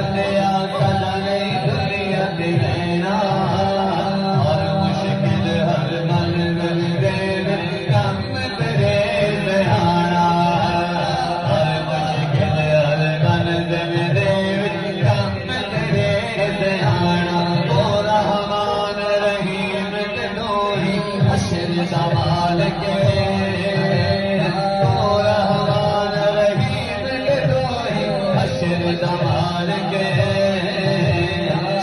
بندیا کل نہیں دنیا تے رہنا ہر مشکل ہر منزل دے کم تیرے سہارا ہر مشکل ہر منزل دے کم تیرے سہارا تو رحمان رحیم کے دو ہی حشر سوال کے زمان کے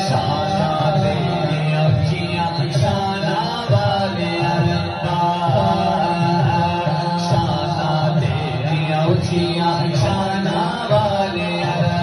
شانہ تیری اچھیاں شانہ والے اللہ شانہ تیری اچھیاں شانہ والے اللہ